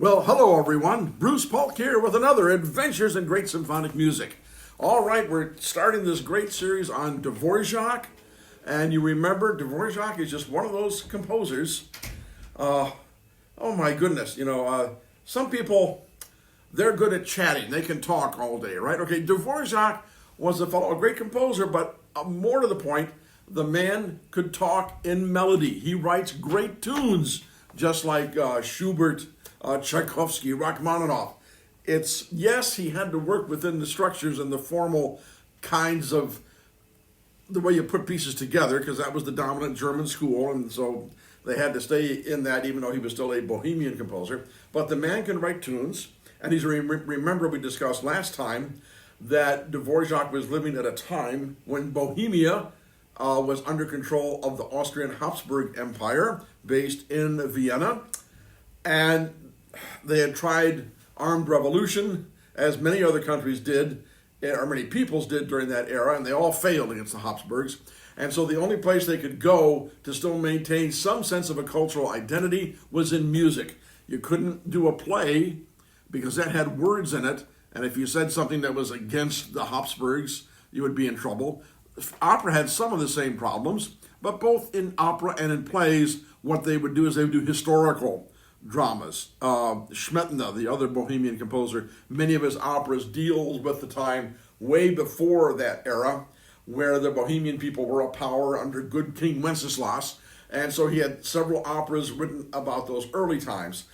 Well, hello everyone. Bruce Polk here with another Adventures in Great Symphonic Music. All right, we're starting this great series on Dvorak, and you remember Dvorak is just one of those composers. Oh my goodness, some people they're good at chatting. They can talk all day, right? Okay, Dvorak was a great composer, but more to the point, the man could talk in melody. He writes great tunes, just like Schubert, Tchaikovsky, Rachmaninoff. Yes, he had to work within the structures and the formal kinds of the way you put pieces together, because that was the dominant German school, and so they had to stay in that, even though he was still a Bohemian composer. But the man can write tunes, and remember we discussed last time that Dvorak was living at a time when Bohemia was under control of the Austrian Habsburg Empire, based in Vienna, and they had tried armed revolution, as many other countries did, or many peoples did during that era, and they all failed against the Habsburgs. And so the only place they could go to still maintain some sense of a cultural identity was in music. You couldn't do a play because that had words in it, and if you said something that was against the Habsburgs, you would be in trouble. Opera had some of the same problems, but both in opera and in plays, what they would do is they would do historical dramas. Smetana, the other Bohemian composer, many of his operas deals with the time way before that era, where the Bohemian people were a power under good King Wenceslas, and so he had several operas written about those early times.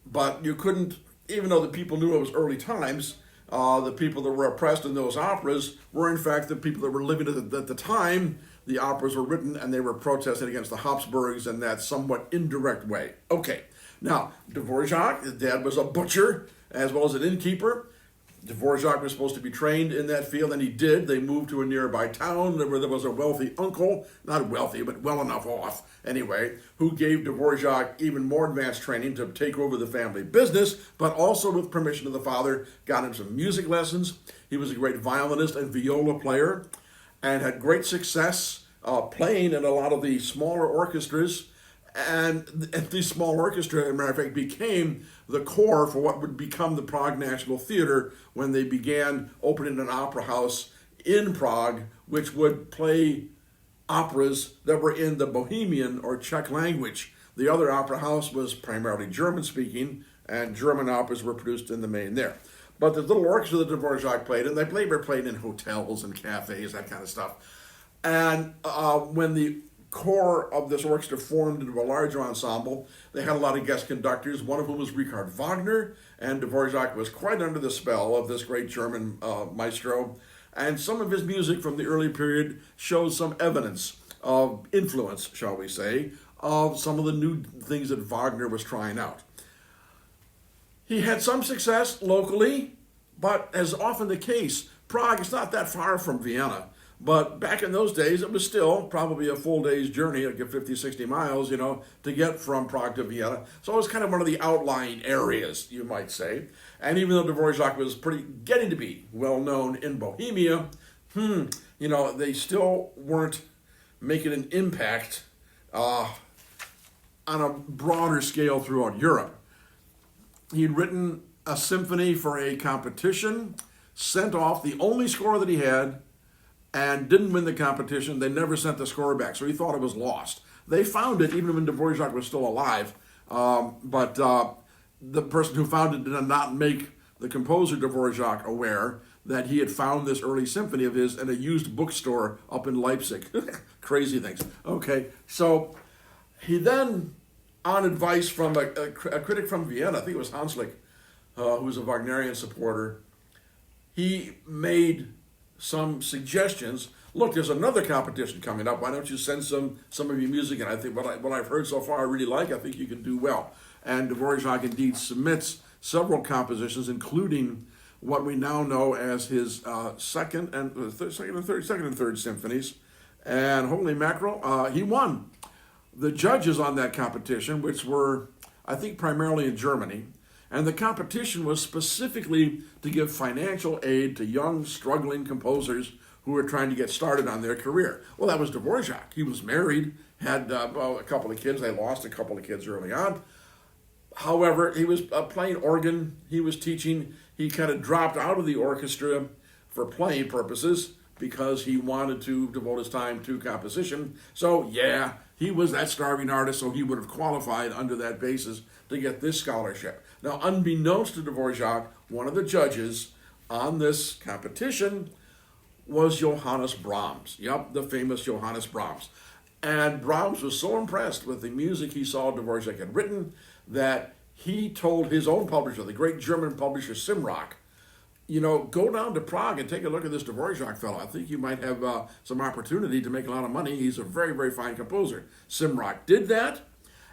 But you couldn't, even though the people knew it was early times, the people that were oppressed in those operas were in fact the people that were living at the time the operas were written, and they were protesting against the Habsburgs in that somewhat indirect way. Okay. Now, Dvorak, his dad was a butcher as well as an innkeeper. Dvorak was supposed to be trained in that field, and he did. They moved to a nearby town where there was a wealthy uncle, not wealthy, but well enough off anyway, who gave Dvorak even more advanced training to take over the family business, but also with permission of the father, got him some music lessons. He was a great violinist and viola player and had great success playing in a lot of the smaller orchestras. And the small orchestra, as a matter of fact, became the core for what would become the Prague National Theater when they began opening an opera house in Prague, which would play operas that were in the Bohemian or Czech language. The other opera house was primarily German-speaking, and German operas were produced in the main there. But the little orchestra that Dvorak played in, they were played in hotels and cafes, that kind of stuff. And when the core of this orchestra formed into a larger ensemble, they had a lot of guest conductors, one of whom was Richard Wagner, and Dvorak was quite under the spell of this great German maestro. And some of his music from the early period shows some evidence of influence, shall we say, of some of the new things that Wagner was trying out. He had some success locally, but as often the case, Prague is not that far from Vienna. But back in those days, it was still probably a full day's journey, like 50, 60 miles, to get from Prague to Vienna. So it was kind of one of the outlying areas, you might say. And even though Dvorak was getting to be well known in Bohemia, they still weren't making an impact on a broader scale throughout Europe. He'd written a symphony for a competition, sent off the only score that he had, and didn't win the competition. They never sent the score back, so he thought it was lost. They found it even when Dvorak was still alive, but the person who found it did not make the composer Dvorak aware that he had found this early symphony of his in a used bookstore up in Leipzig. Crazy things. Okay, so he then, on advice from a critic from Vienna, I think it was Hanslick, who was a Wagnerian supporter, he made some suggestions. Look, there's another competition coming up. Why don't you send some of your music? And I think what I've heard so far I really like. I think you can do well. And Dvorak indeed submits several compositions, including what we now know as his second and third symphonies. And holy mackerel, he won. The judges on that competition, which were, I think, primarily in Germany, and the competition was specifically to give financial aid to young, struggling composers who were trying to get started on their career. Well, that was Dvorak. He was married, had a couple of kids. They lost a couple of kids early on. However, he was playing organ, he was teaching, he kind of dropped out of the orchestra for playing purposes because he wanted to devote his time to composition. So, yeah, he was that starving artist, so he would have qualified under that basis to get this scholarship. Now, unbeknownst to Dvorak, one of the judges on this competition was Johannes Brahms. Yep, the famous Johannes Brahms. And Brahms was so impressed with the music he saw Dvorak had written that he told his own publisher, the great German publisher Simrock, go down to Prague and take a look at this Dvorak fellow. I think you might have some opportunity to make a lot of money. He's a very, very fine composer. Simrock did that,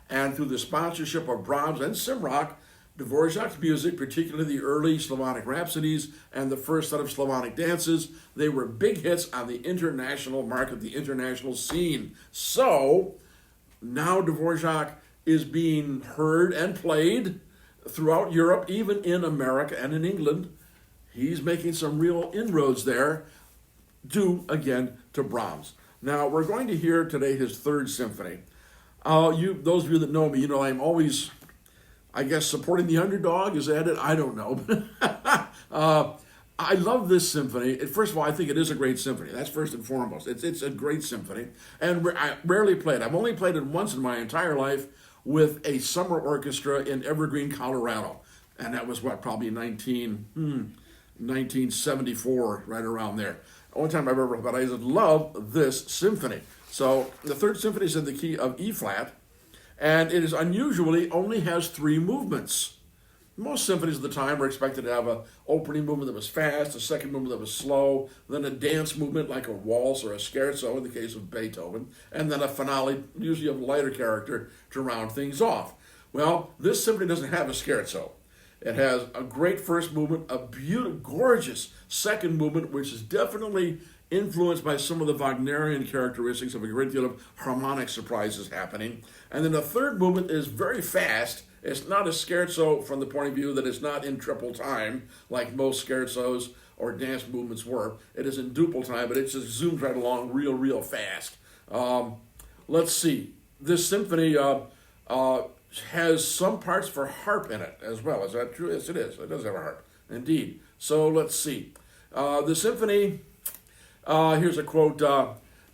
and through the sponsorship of Brahms and Simrock, Dvorak's music, particularly the early Slavonic Rhapsodies and the first set of Slavonic dances, they were big hits on the international market, the international scene. So now Dvorak is being heard and played throughout Europe, even in America and in England. He's making some real inroads there, due again to Brahms. Now we're going to hear today his third symphony. Those of you that know me, I'm always, I guess, supporting the underdog. Is that it? I don't know. I love this symphony. First of all, I think it is a great symphony. That's first and foremost. It's a great symphony, and I rarely play it. I've only played it once in my entire life with a summer orchestra in Evergreen, Colorado, and that was probably 1974, right around there. Only time I've ever, but I just love this symphony. So the third symphony is in the key of E flat, and it is unusually only has 3 movements. Most symphonies of the time were expected to have an opening movement that was fast, a second movement that was slow, then a dance movement like a waltz or a scherzo in the case of Beethoven, and then a finale, usually of lighter character, to round things off. Well, this symphony doesn't have a scherzo. It has a great first movement, a beautiful, gorgeous second movement, which is definitely influenced by some of the Wagnerian characteristics of a great deal of harmonic surprises happening. And then the third movement is very fast. It's not a scherzo from the point of view that it's not in triple time, like most scherzos or dance movements were. It is in duple time, but it just zooms right along real fast. Let's see. This symphony has some parts for harp in it as well. Is that true? Yes, it is. It does have a harp, indeed. So let's see. The symphony, here's a quote,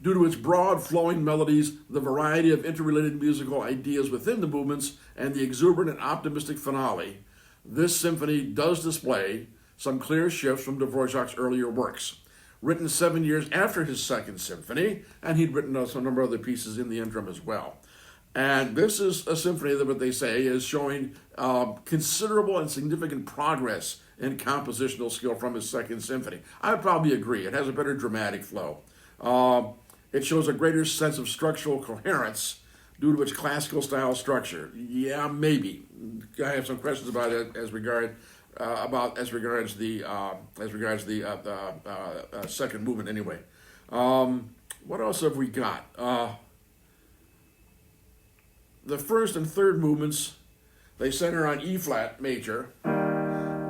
due to its broad flowing melodies, the variety of interrelated musical ideas within the movements, and the exuberant and optimistic finale, this symphony does display some clear shifts from Dvorak's earlier works. Written 7 years after his second symphony, and he'd written a number of other pieces in the interim as well. And this is a symphony that, what they say, is showing considerable and significant progress in compositional skill from his second symphony. I would probably agree. It has a better dramatic flow. It shows a greater sense of structural coherence due to its classical style structure. Yeah, maybe. I have some questions about it as regards the second movement. Anyway, what else have we got? The first and third movements, they center on E flat major,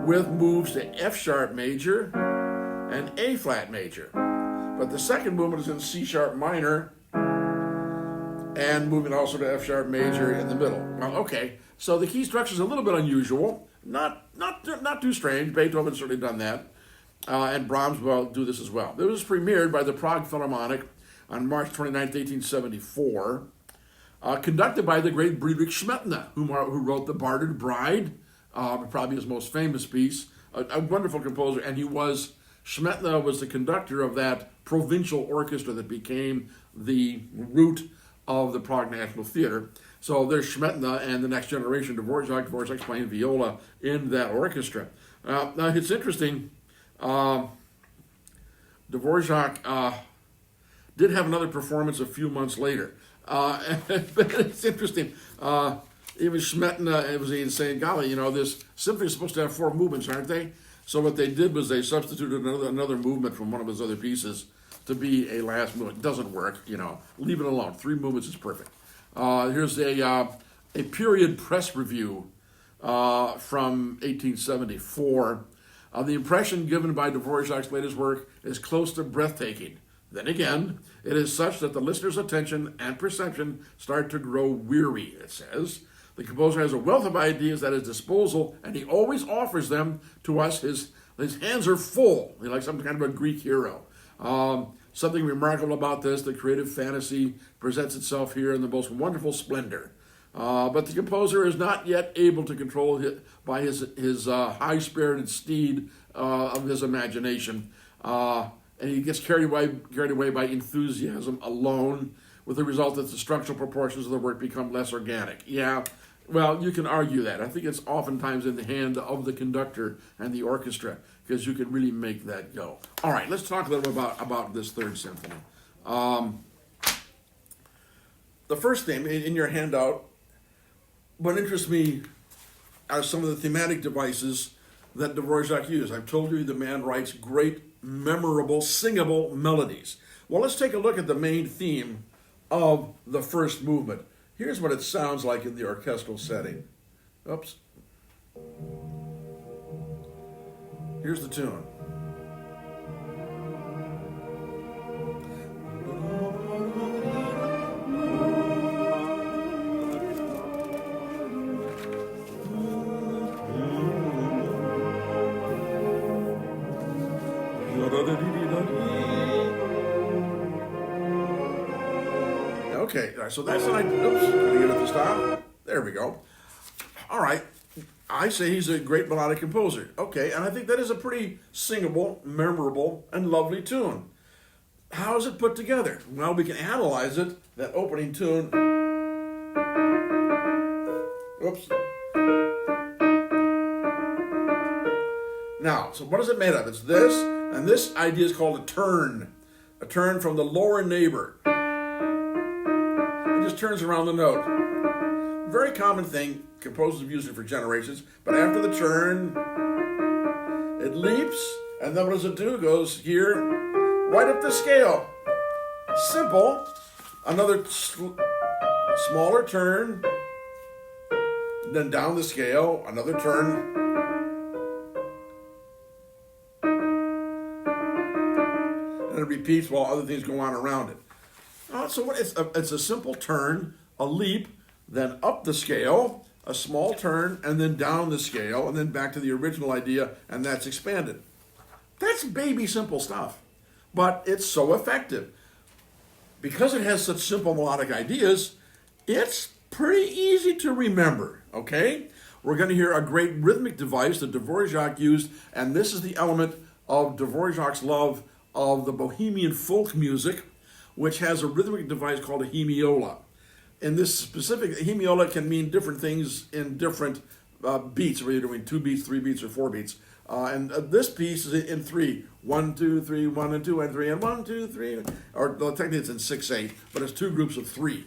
with moves to F sharp major and A flat major. But the second movement is in C sharp minor and moving also to F sharp major in the middle. Well, okay, so the key structure is a little bit unusual, not too strange. Beethoven's certainly done that, and Brahms will do this as well. It was premiered by the Prague Philharmonic on March 29, 1874, conducted by the great Friedrich Smetana, who wrote The Bartered Bride, probably his most famous piece, a wonderful composer, and Smetana was the conductor of that provincial orchestra that became the root of the Prague National Theater. So there's Smetana and the next generation, Dvorak's playing viola in that orchestra. Now it's interesting, Dvorak did have another performance a few months later. But it's interesting. Even Smetana was saying, golly, this symphony is supposed to have 4 movements, aren't they? So what they did was they substituted another movement from one of his other pieces to be a last movement. It doesn't work, leave it alone. 3 movements is perfect. Here's a period press review from 1874. The impression given by Dvorak's latest work is close to breathtaking. Then again, it is such that the listener's attention and perception start to grow weary, it says. The composer has a wealth of ideas at his disposal, and he always offers them to us. His hands are full. He's like some kind of a Greek hero. Something remarkable about this, the creative fantasy presents itself here in the most wonderful splendor. But the composer is not yet able to control by his high-spirited steed of his imagination. And he gets carried away by enthusiasm alone, with the result that the structural proportions of the work become less organic. Yeah, well, you can argue that. I think it's oftentimes in the hand of the conductor and the orchestra, because you can really make that go. All right, let's talk a little bit about this third symphony. The first thing in your handout, what interests me are some of the thematic devices that Dvorak used. I've told you the man writes great, memorable, singable melodies. Well, let's take a look at the main theme of the first movement. Here's what it sounds like in the orchestral setting. Oops. Here's the tune. Okay, so that's an idea. Oops, can I get it to stop? There we go. All right, I say he's a great melodic composer. Okay, and I think that is a pretty singable, memorable, and lovely tune. How is it put together? Well, we can analyze it, that opening tune. Oops. Now, so what is it made of? It's this, and this idea is called a turn from the lower neighbor. It just turns around the note. Very common thing, composers have used it for generations, but after the turn, it leaps, and then what does it do? It goes here, right up the scale. Simple. Another smaller turn, then down the scale, another turn. And it repeats while other things go on around it. So it's a simple turn, a leap, then up the scale, a small turn, and then down the scale, and then back to the original idea, and that's expanded. That's baby simple stuff, but it's so effective. Because it has such simple melodic ideas, it's pretty easy to remember, okay? We're going to hear a great rhythmic device that Dvorak used, and this is the element of Dvorak's love of the Bohemian folk music, which has a rhythmic device called a hemiola. In this specific, hemiola can mean different things in different beats, whether you're doing 2 beats, 3 beats, or 4 beats. And this piece is in 3. 1, 2, 3, 1, and 2, and 3, and 1, 2, 3. Or well, technically it's in 6, 8, but it's 2 groups of 3.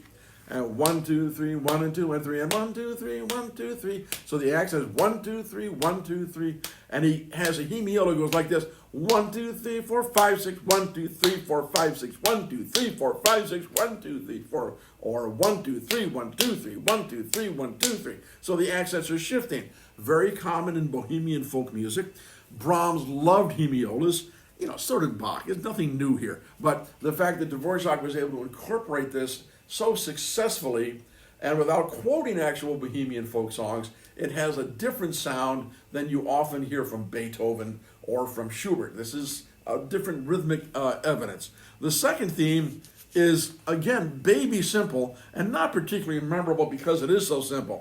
And 1, 2, 3, 1, and 2, and 3, and 1, 2, 3, 1, 2, 3. So the accent is 1, 2, 3, 1, 2, 3. And he has a hemiola goes like this. 1, 2, 3, 4, 5, 6, 1, 2, 3, 4, 5, 6, 1, 2, 3, 4, 5, 6, 1, 2, 3, 4, or 1, 2, 3, 1, 2, 3, 1, 2, 3, 1, 2, 3. So the accents are shifting. Very common in Bohemian folk music. Brahms loved hemiolas. You know, so did Bach. There's nothing new here. But the fact that Dvorak was able to incorporate this so successfully and without quoting actual Bohemian folk songs, it has a different sound than you often hear from Beethoven or from Schubert. This is a different rhythmic evidence. The second theme is, again, baby simple and not particularly memorable because it is so simple.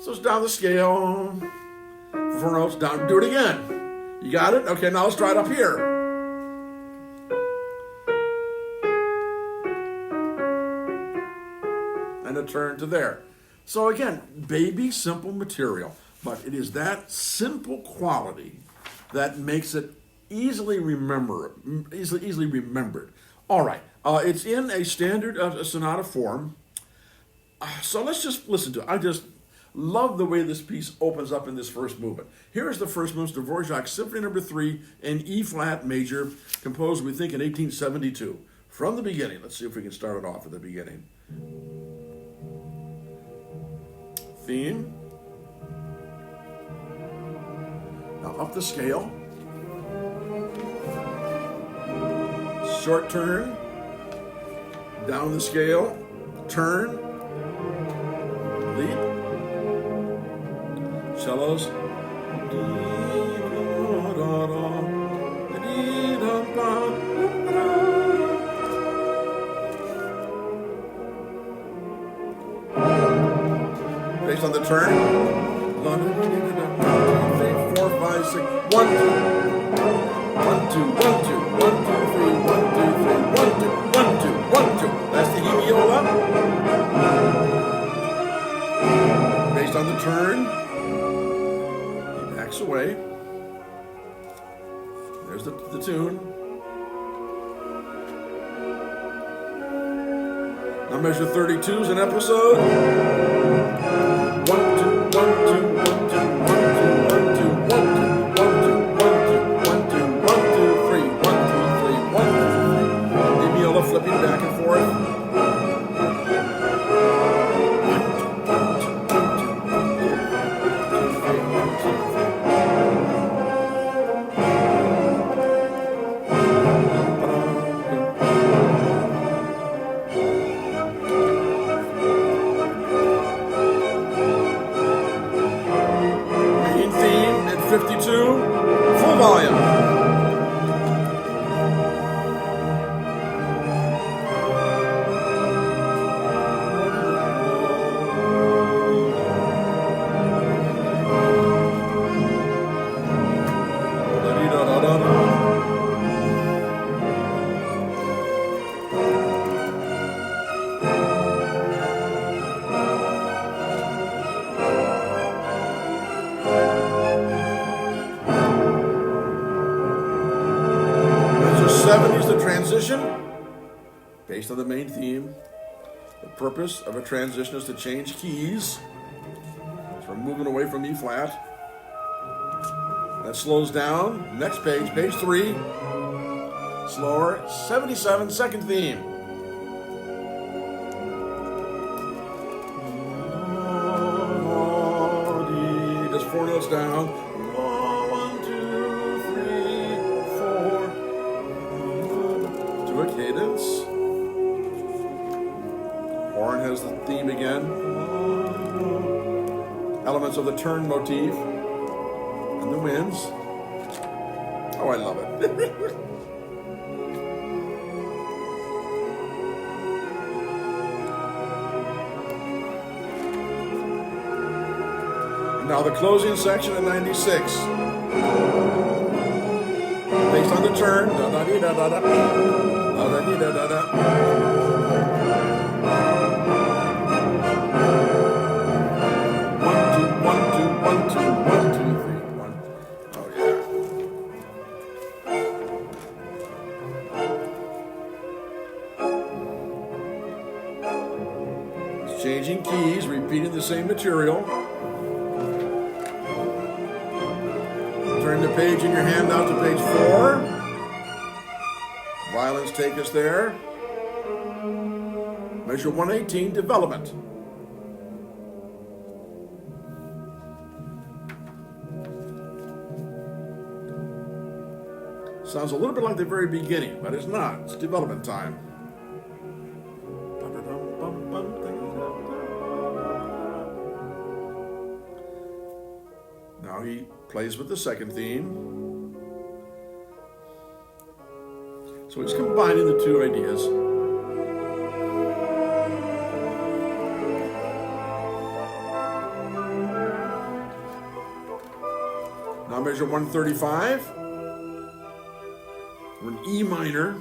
So it's down the scale, 4 notes down, do it again. You got it? Okay, now let's try it up here. And a turn to there. So again, baby simple material, but it is that simple quality that makes it easily remembered. All right, it's in a standard sonata form. So let's just listen to it. I just love the way this piece opens up in this first movement. Here is the first movement, Dvorak Symphony No. 3 in E flat major, composed, we think, in 1872. From the beginning, let's see if we can start it off at the beginning. Theme. Now, up the scale. Short turn, down the scale, turn, leap, cellos, based on the turn, 1, 2, 3, 4, 5, 6, 1, 2, 1, 2, 1, 2, 1, 2, 3, 1, 2, 3, 1, 2, 1, 2, 1, 2. That's the E viola. Based on the turn, he backs away. There's the tune. Now measure 32 is an episode. 1, 2, 1, 2, 1, 2, 1, 2, 1, 2, 1, 2, 1, 2, 1, 2, 1, 2, 3, 1, 2, 3, 1, 2, 3. The viola flipping back and forth. 52, full volume. Is the transition based on the main theme. The purpose of a transition is to change keys. So we're moving away from E flat. That slows down. Next page, page 3. Slower. 77, second theme. Just 4 notes down. Cadence. Horn has the theme again. Elements of the turn motif. And the winds. Oh, I love it. Now the closing section at 96. Based on the turn. Da da da da da. Da da da da da. One, two, one, two, one, two, 1, 2, 3, 1. Oh yeah. It's changing keys, repeating the same material. Turn the page in your handout to page 4. Violins take us there. Measure 118, development. Sounds a little bit like the very beginning, but it's not. It's development time. Now he plays with the second theme. So he's combining the two ideas. Now measure 135. We're in E minor.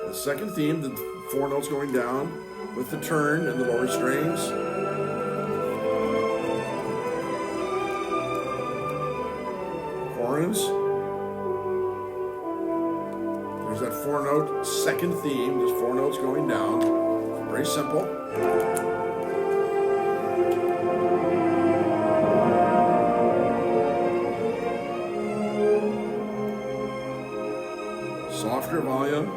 The second theme, the 4 notes going down with the turn and the lower strings. Horns. There's that 4-note second theme. There's 4 notes going down. Very simple. Softer volume.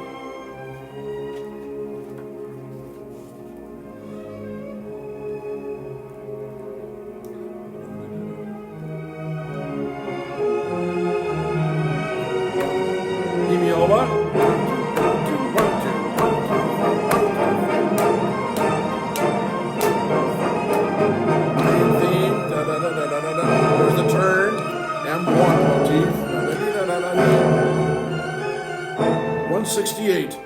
268.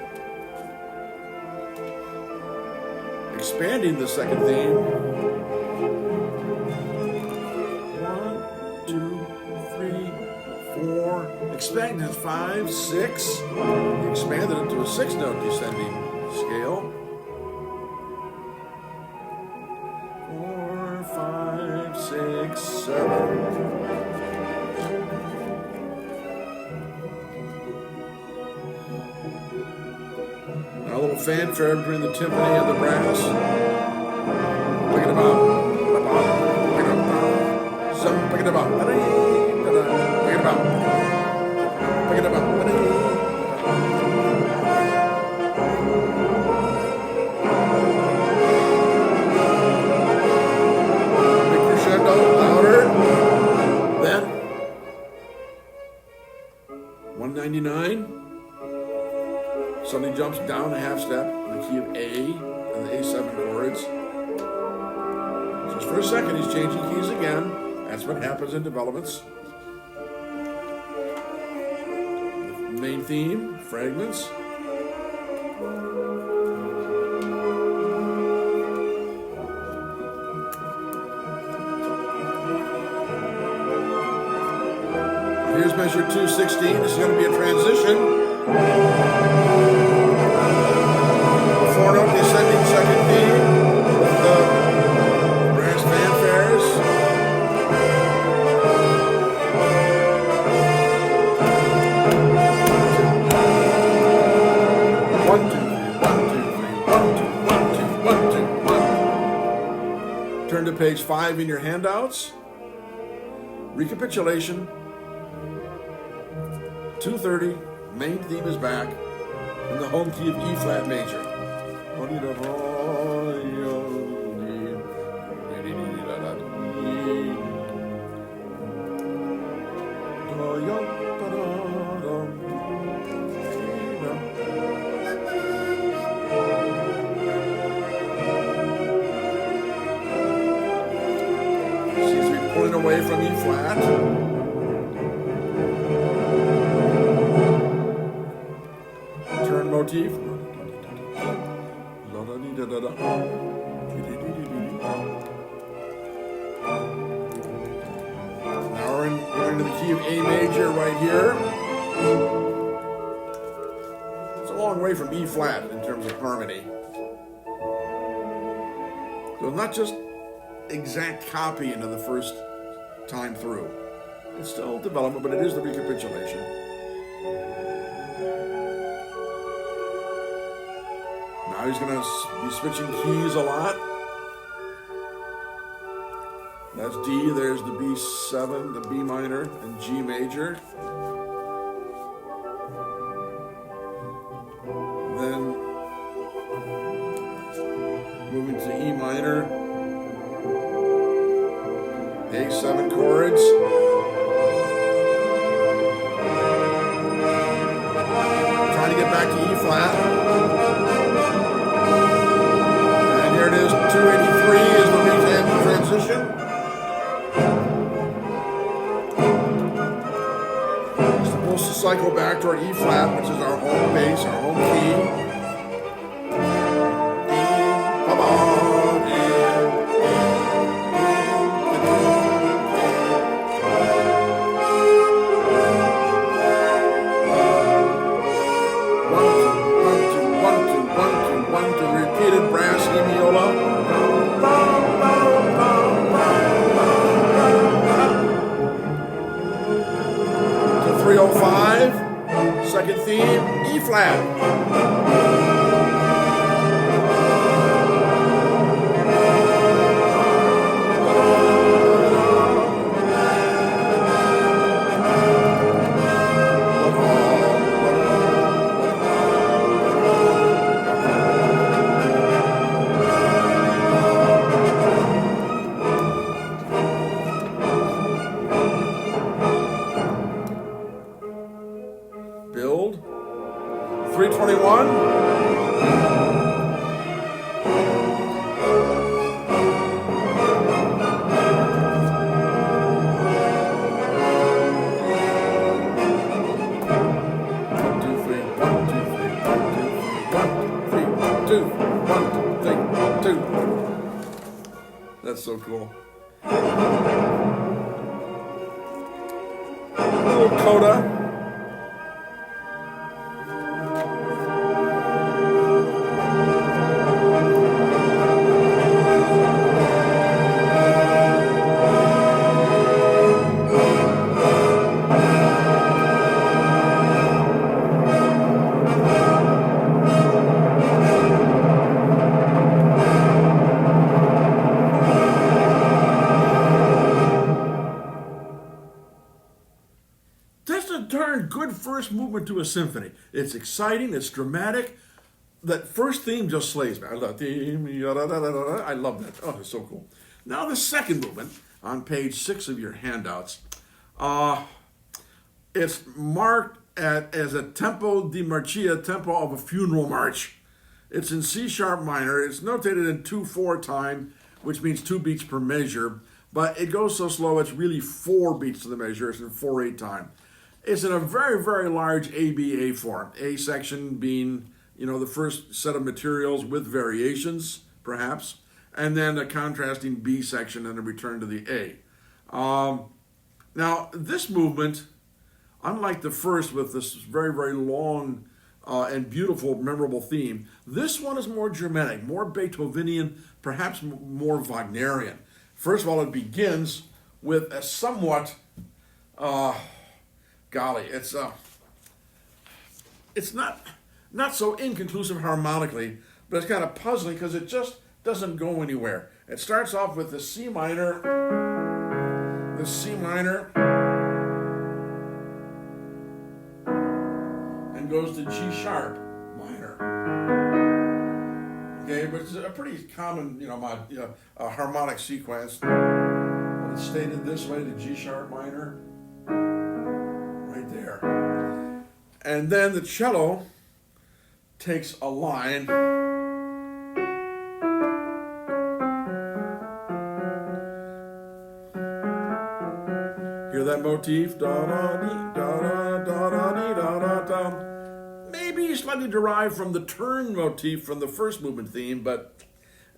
Expanding the second theme. 1, 2, 3, 4. Expanded 5, 6. Expanded it to a 6-note descending scale. 4, 5, 6, 7. A little fanfare between the timpani and the brass. Pick it up. Pick it up. Some pick it up. Pick it up. Pick it up. Big crescendo, louder. Then 199. Suddenly jumps down a half step in the key of A and the A7 chords. Just for a second, he's changing keys again. That's what happens in developments. The main theme, fragments. Here's measure 216. This is going to be a transition. 4-note descending second theme with the brass fanfares. One, two, 1, 2, 3, 1, 2, 1, 2, 1, 2, 1. Turn to page 5 in your handouts. Recapitulation. 230. Main theme is back in the home key of E flat major. Seems to be pulling away from E flat. Turn motif. Now we're into the key of A major right here. It's a long way from E flat in terms of harmony. So it's not just exact copy into the first time through. It's still development, but it is the recapitulation. Now he's going to be switching keys a lot. That's D, there's the B7, the B minor, and G major. Then moving to E minor, A7 chords. Trying to get back to E flat. And here it is, 283 is the re-hand transition. It's supposed to cycle back toward E flat, which is our home bass, our home key. Second theme, E flat. Build. 321 That's so cool. Little coda. That's a darn good first movement to a symphony. It's exciting, it's dramatic. That first theme just slays me. I love I love that. Oh, it's so cool. Now the second movement on page 6 of your handouts. It's marked as a tempo di marcia, tempo of a funeral march. It's in C sharp minor. It's notated in 2/4 time, which means 2 beats per measure. But it goes so slow, it's really 4 beats to the measure. It's in 4/8 time. It's in a very, very large ABA form. A section being, the first set of materials with variations, perhaps, and then a contrasting B section and a return to the A. Now, this movement, unlike the first with this very, very long and beautiful, memorable theme, this one is more Germanic, more Beethovenian, perhaps more Wagnerian. First of all, it begins with a somewhat, it's not so inconclusive harmonically, but it's kind of puzzling because it just doesn't go anywhere. It starts off with the C minor, and goes to G sharp minor. Okay, which is a pretty common, harmonic sequence. But it's stated this way: the G sharp minor, right there, and then the cello takes a line. Hear that motif? Da da dee da da da da dee da da da. Maybe slightly derived from the turn motif from the first movement theme, but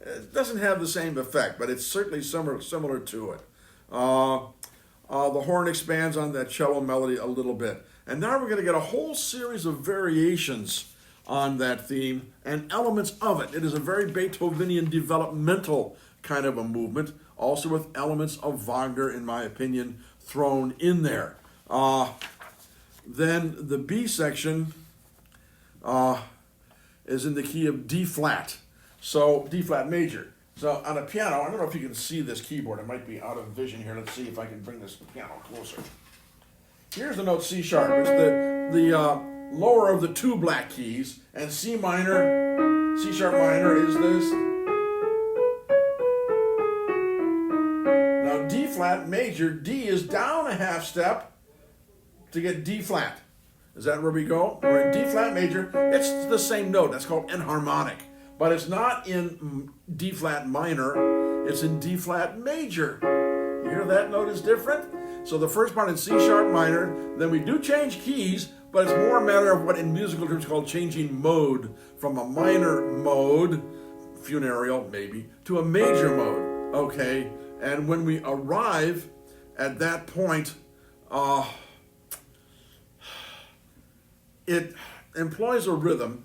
it doesn't have the same effect. But it's certainly similar to it. The horn expands on that cello melody a little bit, and now we're going to get a whole series of variations on that theme and elements of it. It is a very Beethovenian developmental kind of a movement, also with elements of Wagner, in my opinion, thrown in there. Then the B section is in the key of D flat, so D flat major. So on a piano, I don't know if you can see this keyboard. It might be out of vision here. Let's see if I can bring this piano closer. Here's the note C sharp. It's the lower of the 2 black keys, and C minor, C sharp minor is this. Now D flat major, D is down a half step to get D flat. Is that where we go? We're in D flat major. It's the same note. That's called enharmonic. But it's not in D flat minor. It's in D flat major. You hear that note is different? So the first part in C sharp minor, then we do change keys, but it's more a matter of what in musical terms is called changing mode from a minor mode, funereal maybe, to a major mode, okay? And when we arrive at that point, it employs a rhythm.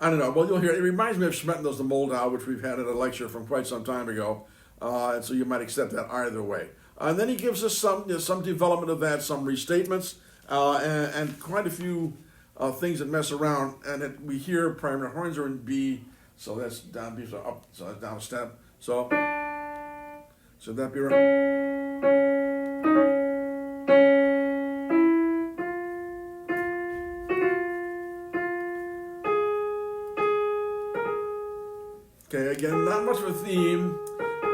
I don't know, well, you'll hear it. It reminds me of Smetano's The Moldau, which we've had at a lecture from quite some time ago, and so you might accept that either way. And then he gives us some development of that, some restatements, and quite a few things that mess around. And we hear primary horns are in B, so that's down B, so up, so that's down a step. So should that be right? Okay, again, not much of a theme,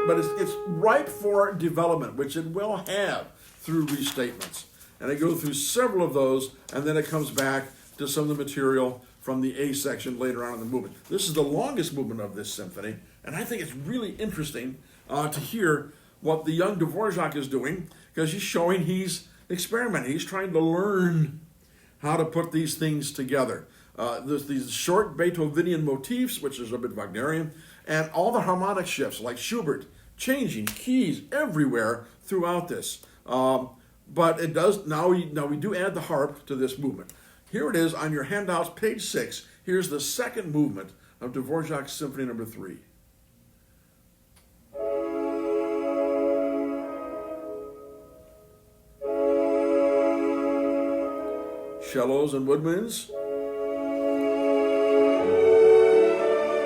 but it's ripe for development, which it will have through restatements. And I go through several of those, and then it comes back to some of the material from the A section later on in the movement. This is the longest movement of this symphony, and I think it's really interesting to hear what the young Dvorak is doing, because he's experimenting. He's trying to learn how to put these things together. There's these short Beethovenian motifs, which is a bit Wagnerian, and all the harmonic shifts, like Schubert changing keys everywhere throughout this. But it does now we do add the harp to this movement. Here it is on your handouts, page 6. Here's the second movement of Dvorak's Symphony Number 3. Cellos and woodwinds.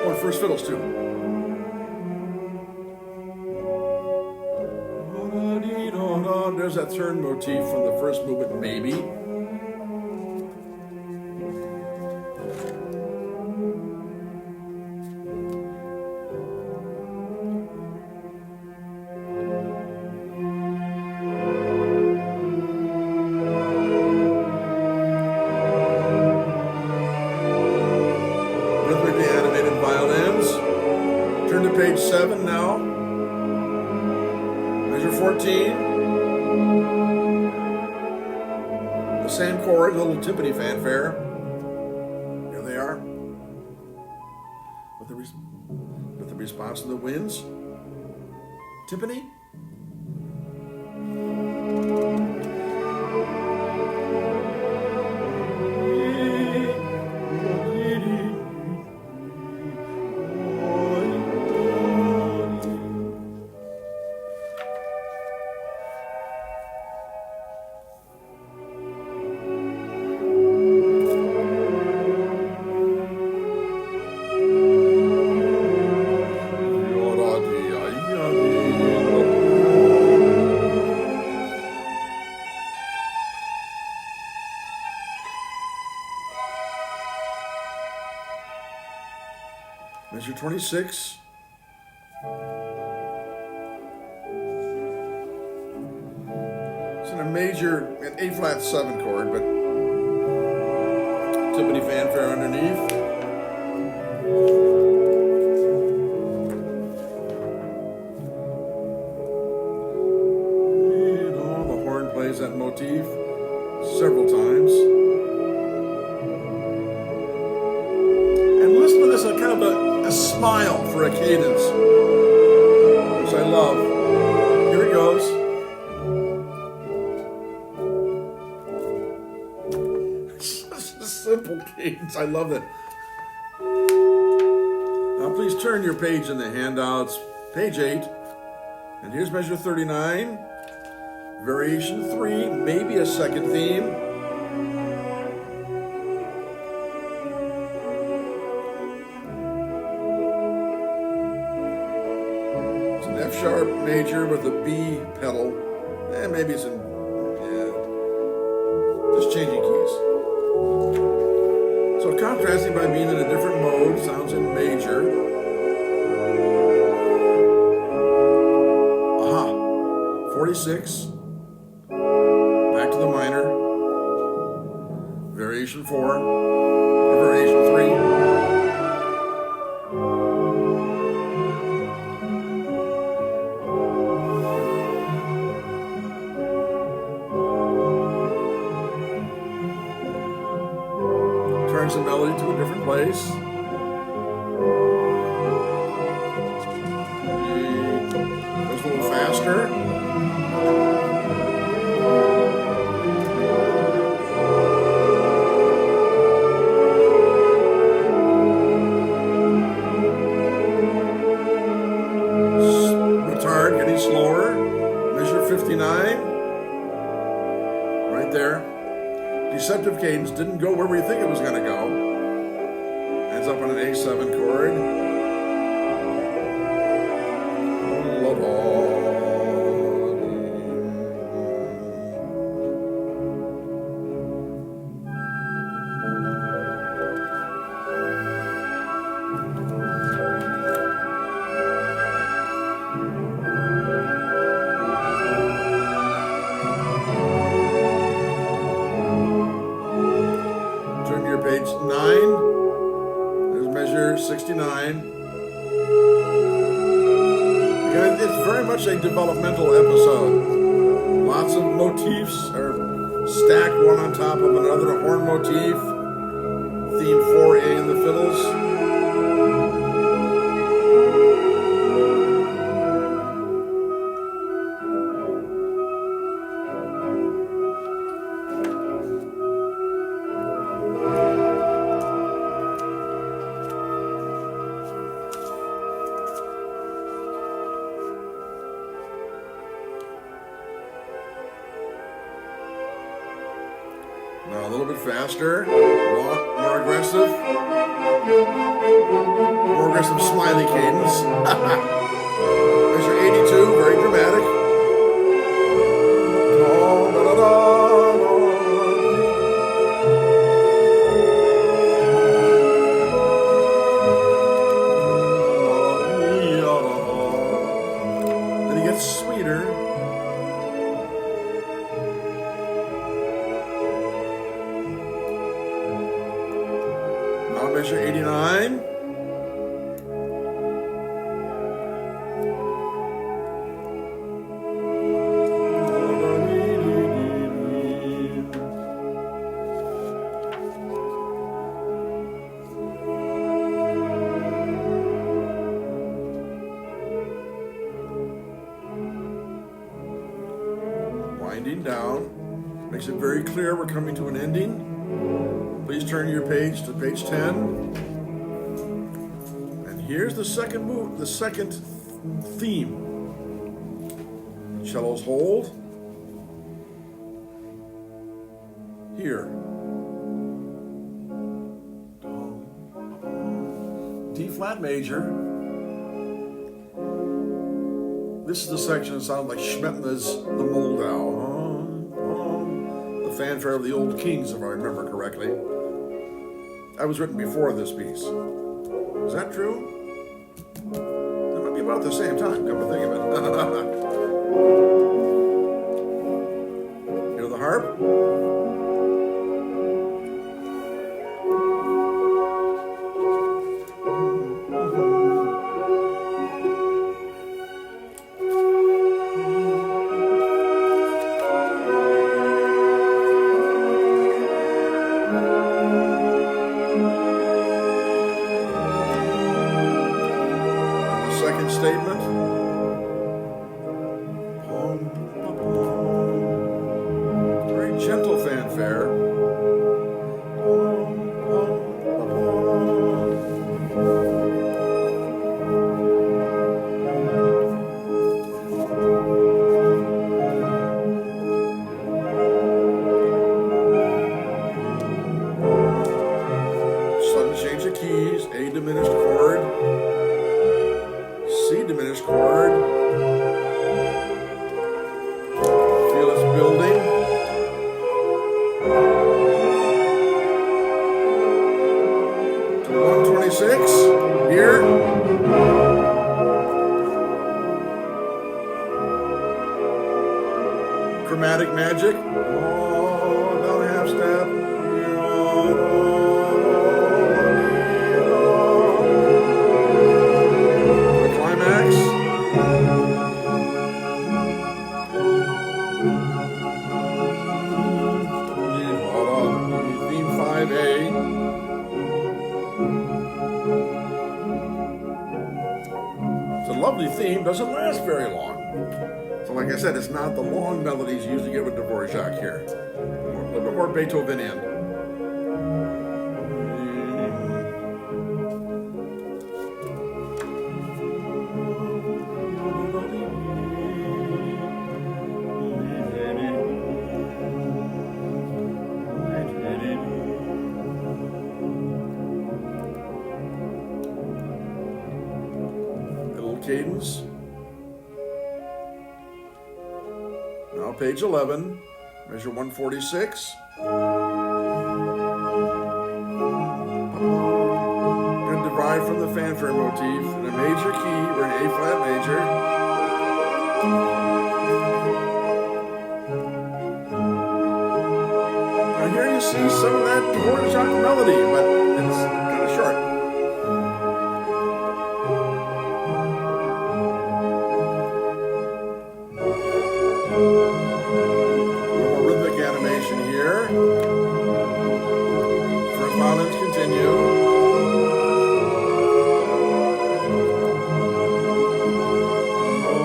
Oh, and first fiddles too. There's that third motif from the first movement, maybe. Rhythmically animated violins. Turn to page 7 now. Measure 14. Same chord, a little timpani fanfare. Here they are. With the response of the winds. Timpani. Measure 26. It's in a major, an A flat 7 chord, but timpani fanfare underneath. The horn plays that motif several times. And listen to this, a kind of a smile for a cadence, which I love. Here it goes. Such a simple cadence. I love it. Now please turn your page in the handouts, page 8. And here's measure 39. Variation 3, maybe a second theme. F sharp major with a B pedal, and maybe it's just changing keys. So contrasting by being in a different mode, sounds in major. Aha, 46, back to the minor, variation 4, variation 3. Turns the melody to a different place. Goes a little faster. Retard getting slower. Measure 59. Right there. Deceptive cadence didn't go where we think it was going to go. Ends up on an A7 chord. Page 9, there's measure 69. Again, it's very much a developmental episode. Lots of motifs are stacked one on top of another. A horn motif, theme 4A in the fiddles. Now a little bit faster, more aggressive. More aggressive smiley cadence. Measure 82, very dramatic. Then he gets sweeter. Now measure 89. Winding down. Makes it very clear we're coming to an ending. Please turn your page to page 10. And here's the second move, the second theme. Cellos hold. Here. D flat major. This is the section that sounds like Schmetna's The Moldau. The fanfare of the old kings, if I remember correctly. That was written before this piece. Is that true? It might be about the same time, come to think of it. Hear the harp? Second statement. Very gentle fanfare. Sudden change of keys, A diminished chord. C diminished chord. Feel it's building. To 126 here. Chromatic magic. Oh, down a half step. It's a lovely theme, doesn't last very long. So like I said, it's not the long melodies you usually get with Dvorak here. A little bit more Beethovenian. Cadence. Now page 11, measure 146. Going to derive from the fanfare motif in a major key or an A flat major. Now here you see some of that Dvorak melody, but it's kind of short. First violins continue. Oh.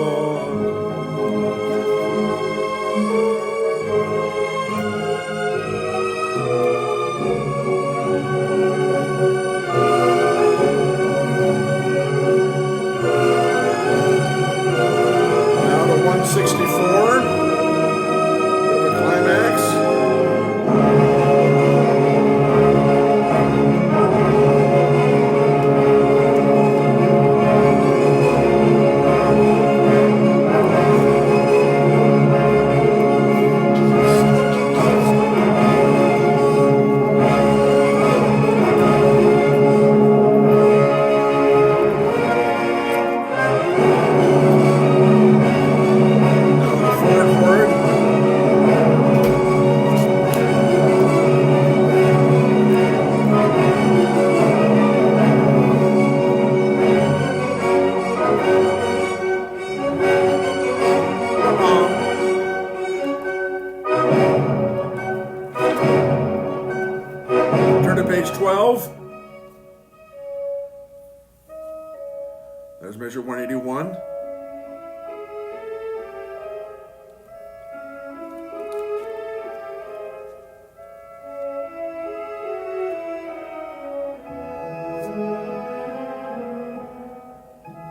That's measure 181.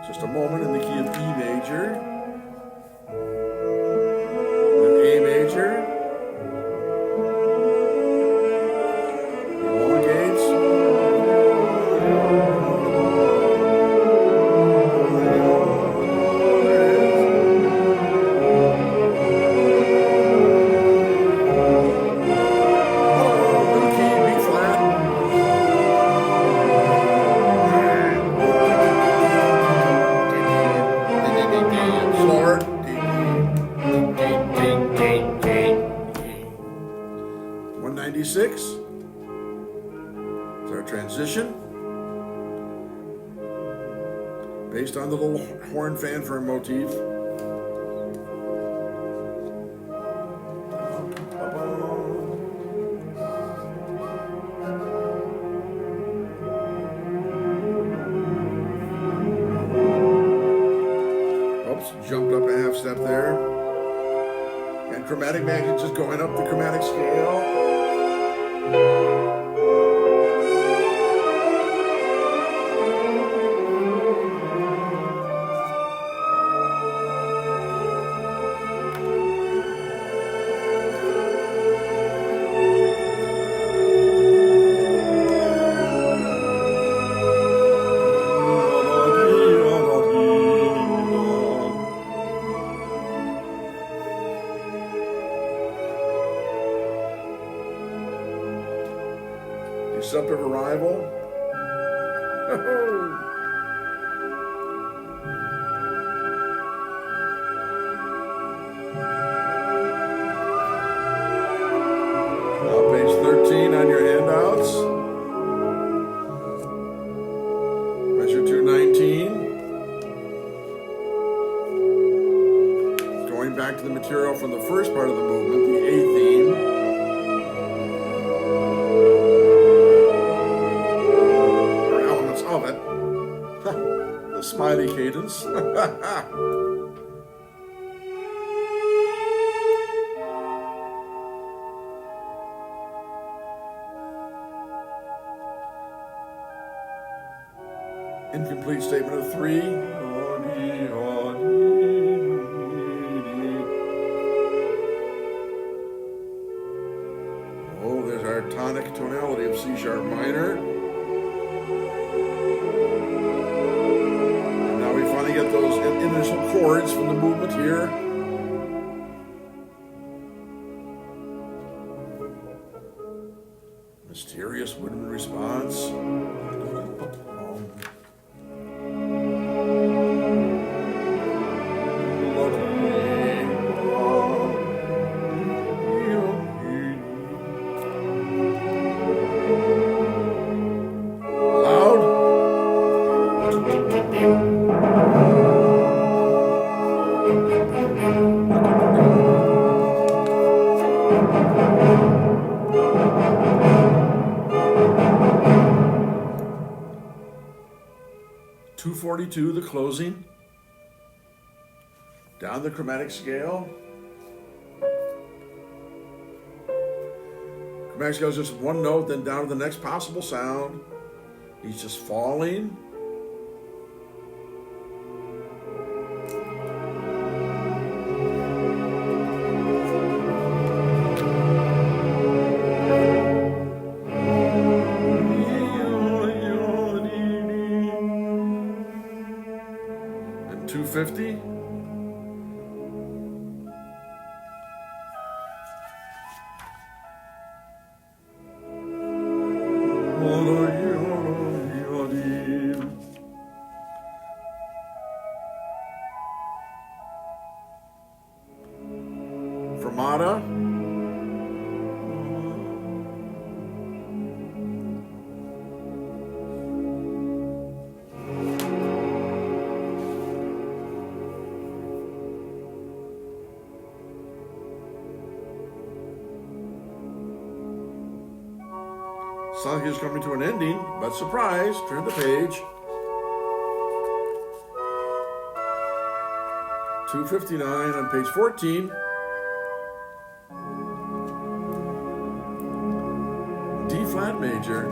Just a moment in the key of E major, then A major, elongates, new key, B flat, slower, 196 is our transition, based on the little horn fanfare motif. Oops, jumped up a half step there. And chromatic magic just going up the chromatic scale. Deceptive arrival. Now page 13 on your handouts. Measure 219. Going back to the material from the first part of the movement, the A theme. Of it. The smiley cadence. Incomplete statement of 3. Oh, there's our tonic tonality of C sharp minor. Get those initial chords from the movement here. Mysterious Woodman response. Loud. 242, the closing. Down the chromatic scale. Chromatic scale is just one note, then down to the next possible sound. He's just falling. And 250. Fermata. Song is coming to an ending, but surprise, turn the page. 259 on page 14. D flat major.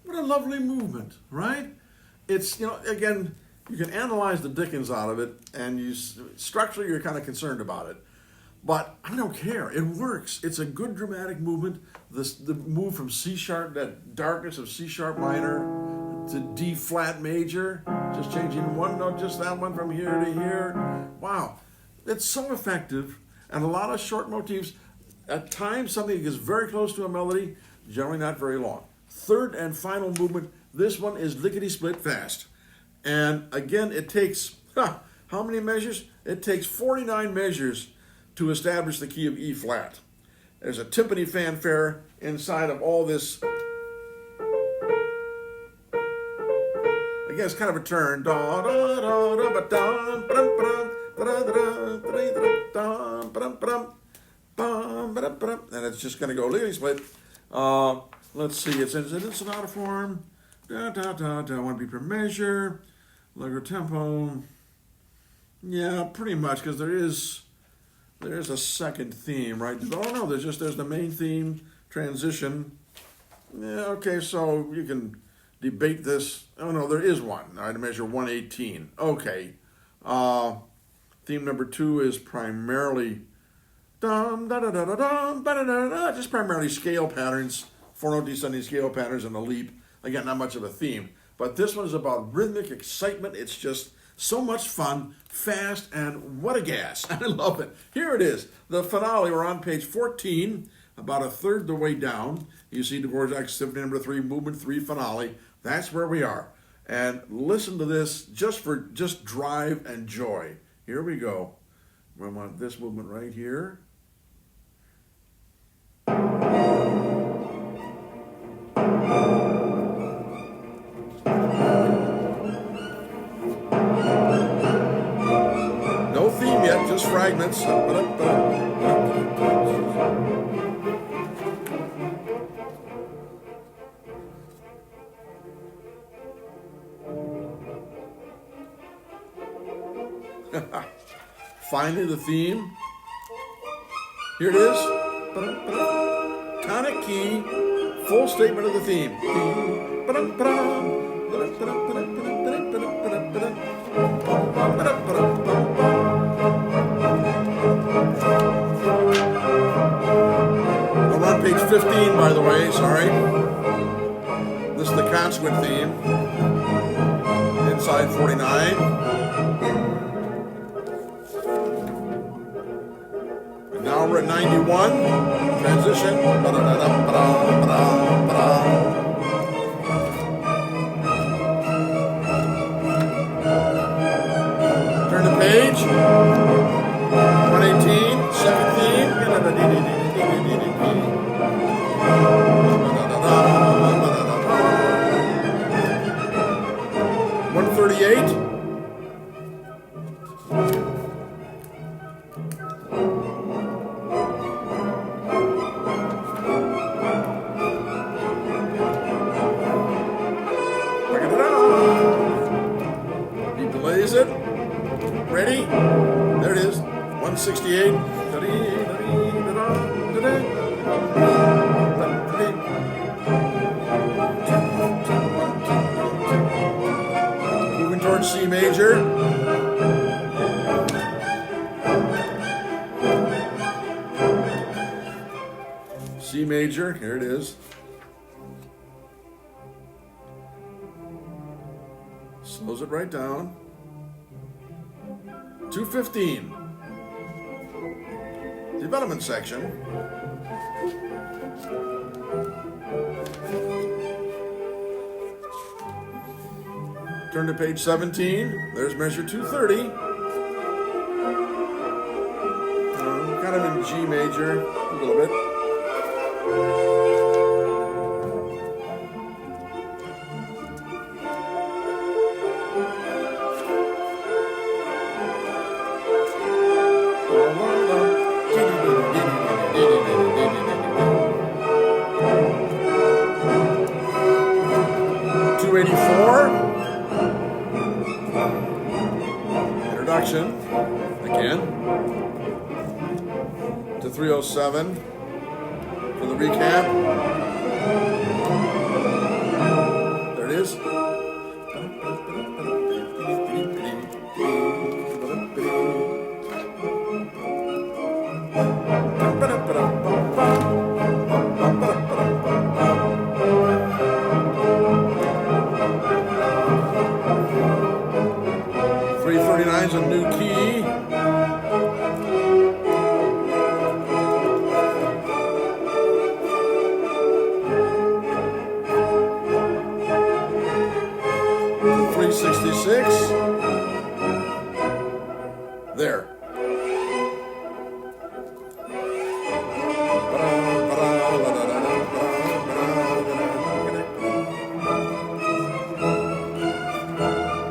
What a lovely movement, right? It's, again, you can analyze the dickens out of it, and structurally you're kind of concerned about it. But I don't care. It works. It's a good dramatic movement. The move from C sharp, that darkness of C sharp minor to D flat major, just changing one note, just that one from here to here. Wow. It's so effective, and a lot of short motifs. At times, something that gets very close to a melody, generally not very long. Third and final movement, this one is lickety-split fast. And again, it takes, how many measures? It takes 49 measures to establish the key of E flat. There's a timpani fanfare inside of all this. Again, it's kind of a turn. And it's just going to go lickety-split. Let's see, it's in sonata form. Da, da, da, da, 1 beat per measure. Allegro tempo. Yeah, pretty much, because there's a second theme, right? Oh no, there's the main theme, transition. Yeah, okay, so you can debate this. Oh no, there is one. All right, measure 118. Okay. Theme number 2 is primarily dum da da da da dum da da da da, just primarily scale patterns, 4-note descending scale patterns and a leap. Again, not much of a theme, but this one is about rhythmic excitement. It's just so much fun, fast, and what a gas. I love it. Here it is, the finale. We're on page 14, about a third the way down. You see Dvorak's Symphony number 3, movement 3, finale. That's where we are. And listen to this just drive and joy. Here we go. We want this movement right here. No theme yet, just fragments. Finally, the theme. Here it is. Tonic key, full statement of the theme. I'm on page 15, by the way, sorry. This is the consequent theme. Inside 49. Now we're at 91, transition. Turn the page. 118, second theme. 138. It. Ready? There it is. 168. Moving towards C major. C major. Here it is. Slows it right down. 215. development section. Turn to page 17. There's measure 230. Kind of in G major, a little bit. Introduction, again, to 307 for the recap. There it is. A new key. $366. There.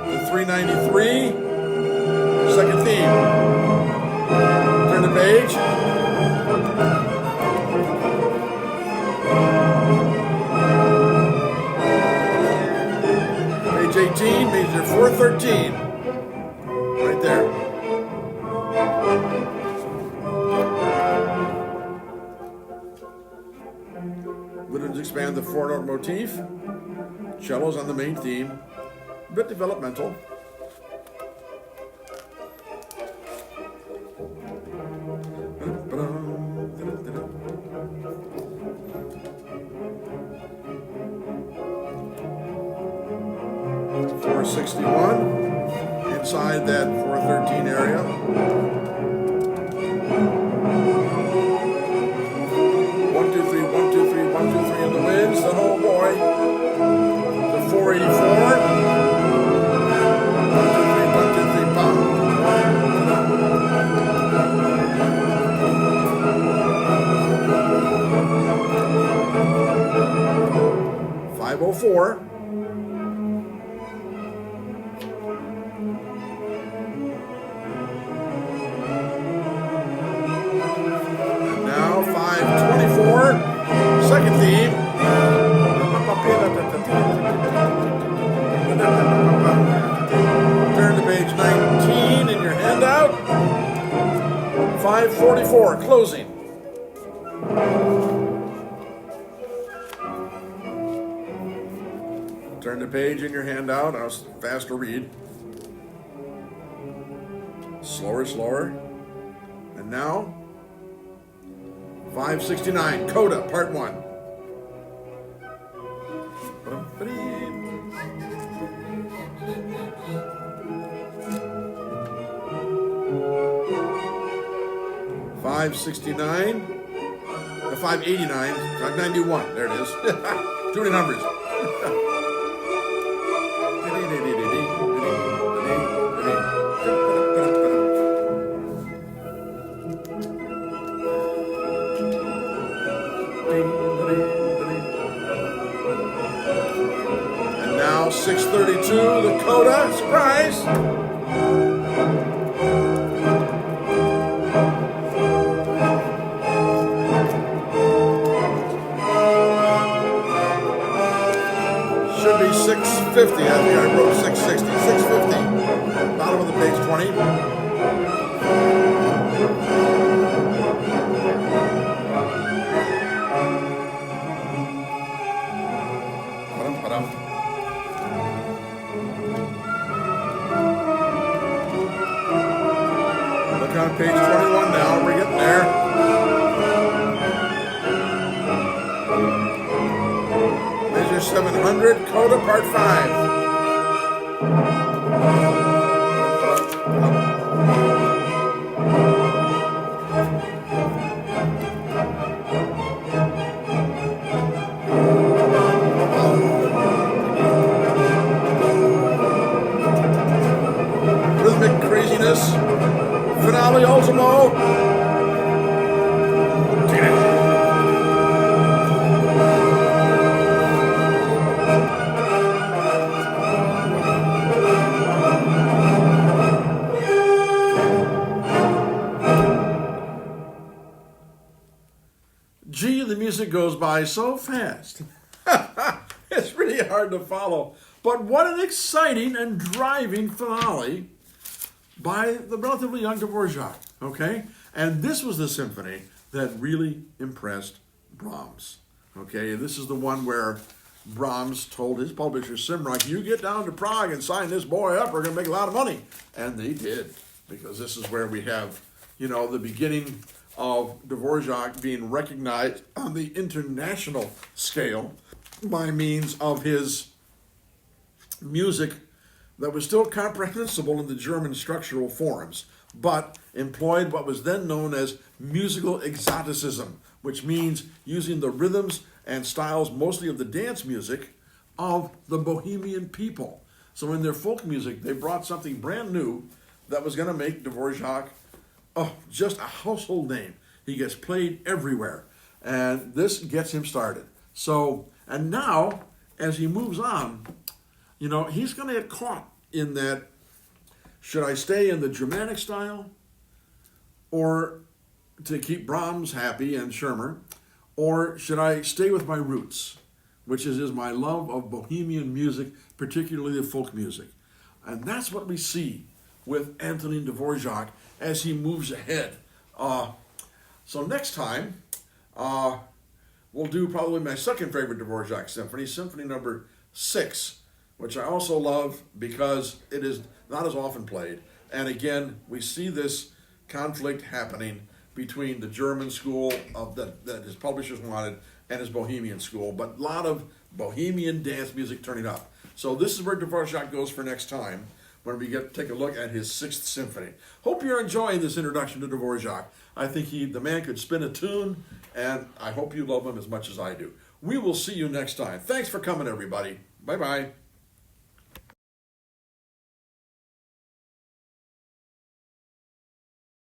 The 393. Second theme. Turn the page. Page 18, major 413. Right there. Woodwinds expand the four-note motif. Cellos on the main theme. A bit developmental. $461 inside that 413 area. One, two, three, 1, 2, 3, 1, 2, 3 in the winds. The oh boy. The 484. 1, 2, 3, 1, 2, 3, pop. 504. And now 524. Second theme. Turn to page 19 in your handout. 544. Closing. Turn the page in your handout. I was fast to read. Slower, slower. And now, 569, Coda, Part 1. $569, 589, 591. There it is. Too many numbers. And now 632, the Coda, surprise. Should be 650. I think I wrote 660. 650. Bottom of the page 20. Look on page 21 now. We're getting there. Measure 700, Coda, Part 5. Gee, the music goes by so fast. It's really hard to follow. But what an exciting and driving finale by the relatively young Dvorak, okay? And this was the symphony that really impressed Brahms, okay? This is the one where Brahms told his publisher, Simrock, you get down to Prague and sign this boy up, we're going to make a lot of money. And they did, because this is where we have, the beginning of Dvorak being recognized on the international scale by means of his music that was still comprehensible in the German structural forms, but employed what was then known as musical exoticism, which means using the rhythms and styles mostly of the dance music of the Bohemian people. So in their folk music, they brought something brand new that was going to make Dvorak just a household name. He gets played everywhere, and this gets him started. So, and now, as he moves on, he's going to get caught in that, should I stay in the Germanic style, or to keep Brahms happy and Schirmer, or should I stay with my roots, which is my love of Bohemian music, particularly the folk music. And that's what we see with Antonin Dvorak as he moves ahead. So next time, we'll do probably my second favorite Dvorak symphony, Symphony number 6, which I also love because it is not as often played. And again, we see this conflict happening between the German school that his publishers wanted and his Bohemian school, but a lot of Bohemian dance music turning up. So this is where Dvorak goes for next time, when we take a look at his 6th symphony. Hope you're enjoying this introduction to Dvorak. I think the man could spin a tune, and I hope you love him as much as I do. We will see you next time. Thanks for coming, everybody. Bye-bye.